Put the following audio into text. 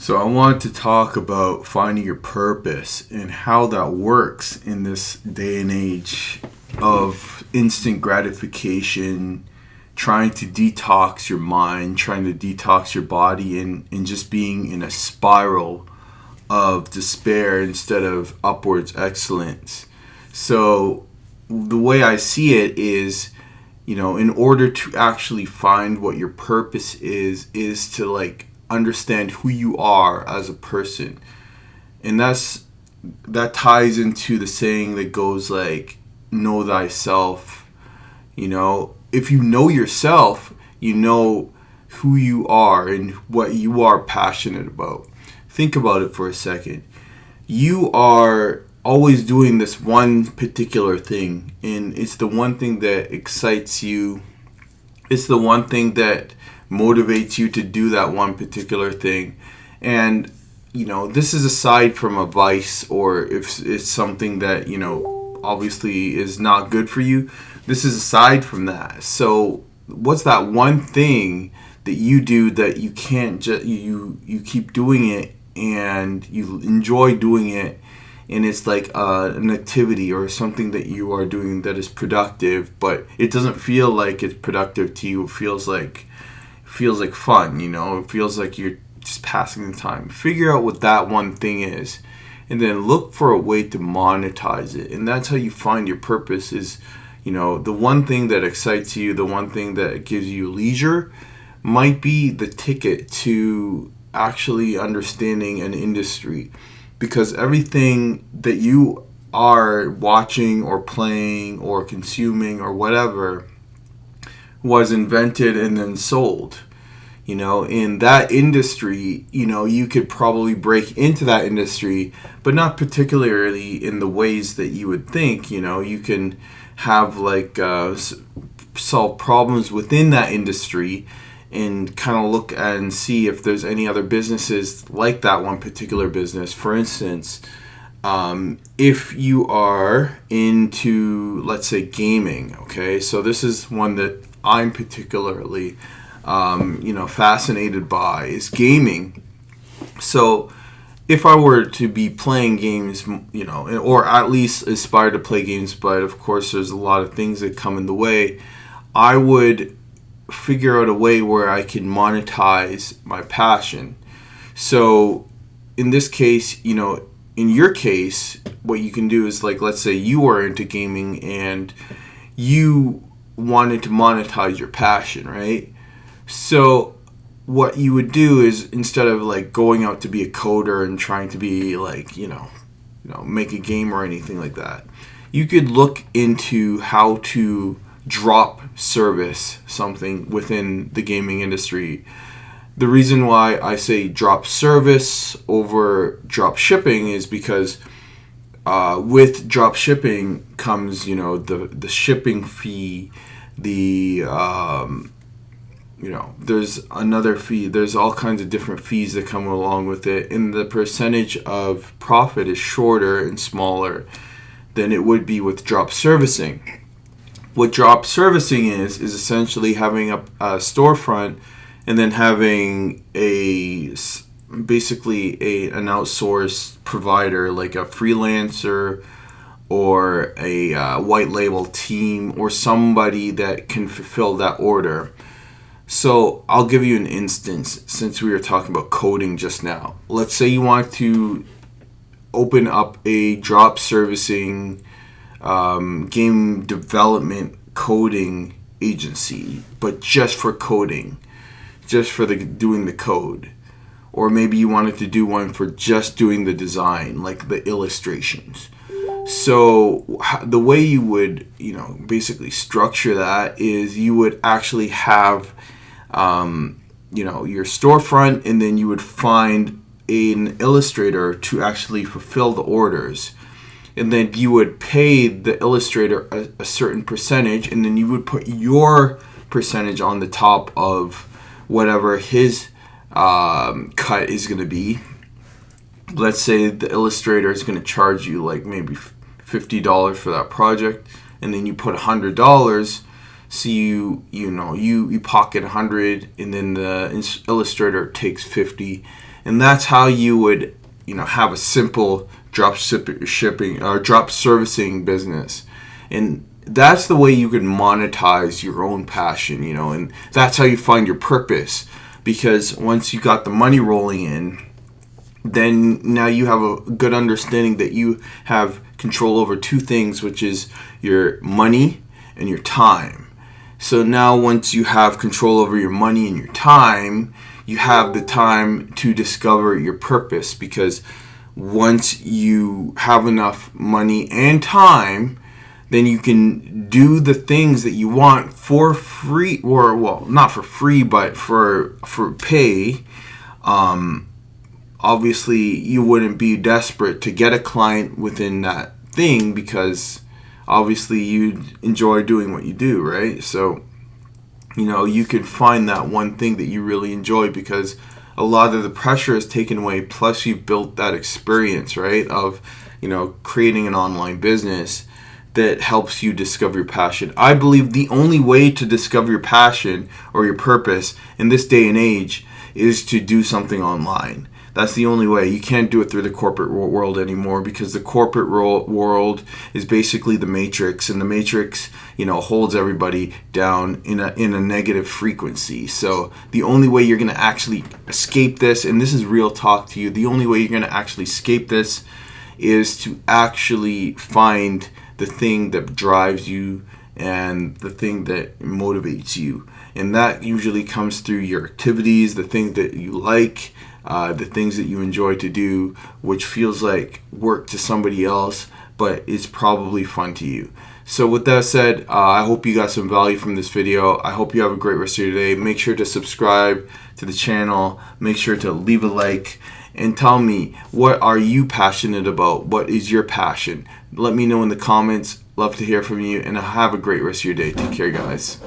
So I want to talk about finding your purpose and how that works in this day and age of instant gratification, trying to detox your mind, trying to detox your body, and just being in a spiral of despair instead of upwards excellence. So the way I see it is, in order to actually find what your purpose is to understand who you are as a person. And that ties into the saying that goes like, know thyself. If you know yourself, you know who you are and what you are passionate about. Think about it for a second. You are always doing this one particular thing, and it's the one thing that excites you. It's the one thing that motivates you to do that one particular thing. And this is aside from a vice, or if it's something that obviously is not good for you. This is aside from that. So what's that one thing that you do that you can't just you keep doing it and you enjoy doing it, and it's like an activity or something that you are doing that is productive, but it doesn't feel like it's productive to you. It feels like fun. It feels like you're just passing the time. Figure out what that one thing is, and then look for a way to monetize it. And that's how you find your purpose. Is the one thing that excites you, the one thing that gives you leisure, might be the ticket to actually understanding an industry. Because everything that you are watching or playing or consuming or whatever was invented and then sold. In that industry, you could probably break into that industry, but not particularly in the ways that you would think. You can have solve problems within that industry and kind of look and see if there's any other businesses like that one particular business. For instance, if you are into, let's say, gaming, okay? So this is one that I'm particularly, fascinated by, is gaming. So if I were to be playing games, or at least aspire to play games, but of course there's a lot of things that come in the way, I would figure out a way where I can monetize my passion. So in this case, in your case, what you can do is, let's say you are into gaming and you wanted to monetize your passion, right? So what you would do is, instead of going out to be a coder and trying to be make a game or anything like that, you could look into how to drop service something within the gaming industry. The reason why I say drop service over drop shipping is because with drop shipping comes the shipping fee, there's another fee, there's all kinds of different fees that come along with it, and the percentage of profit is shorter and smaller than it would be with drop servicing. What drop servicing is essentially having a storefront and then having basically an outsourced provider, like a freelancer or a white label team or somebody that can fulfill that order. So I'll give you an instance, since we were talking about coding just now. Let's say you want to open up a drop servicing game development coding agency, but just for coding, just for doing the code. Or maybe you wanted to do one for just doing the design, like the illustrations. So the way you would, basically structure that is you would actually have, your storefront, and then you would find an illustrator to actually fulfill the orders. And then you would pay the illustrator a certain percentage, and then you would put your percentage on the top of whatever his cut is going to be. Let's say the illustrator is going to charge you maybe $50 for that project, and then you put $100. So you pocket $100, and then the illustrator takes $50, And that's how you would, have a simple shipping or drop servicing business. And that's the way you can monetize your own passion, and that's how you find your purpose. Because once you got the money rolling in, then now you have a good understanding that you have control over two things, which is your money and your time. So now once you have control over your money and your time, you have the time to discover your purpose. Because once you have enough money and time, then you can do the things that you want for free, or well, not for free, but for pay. Obviously, you wouldn't be desperate to get a client within that thing, because obviously you enjoy doing what you do, right? So, you can find that one thing that you really enjoy, because a lot of the pressure is taken away. Plus, you've built that experience, right, of, creating an online business that helps you discover your passion. I believe the only way to discover your passion or your purpose in this day and age is to do something online. That's the only way. You can't do it through the corporate world anymore, because the corporate world is basically the matrix, and the matrix, holds everybody down in a negative frequency. So the only way you're going to actually escape this, and this is real talk to you, the only way you're going to actually escape this is to actually find the thing that drives you and the thing that motivates you. And that usually comes through your activities, the things that you like, the things that you enjoy to do, which feels like work to somebody else, but it's probably fun to you. So with that said, I hope you got some value from this video. I hope you have a great rest of your day. Make sure to subscribe to the channel. Make sure to leave a like. And tell me, what are you passionate about? What is your passion? Let me know in the comments. Love to hear from you. And have a great rest of your day. Take care, guys.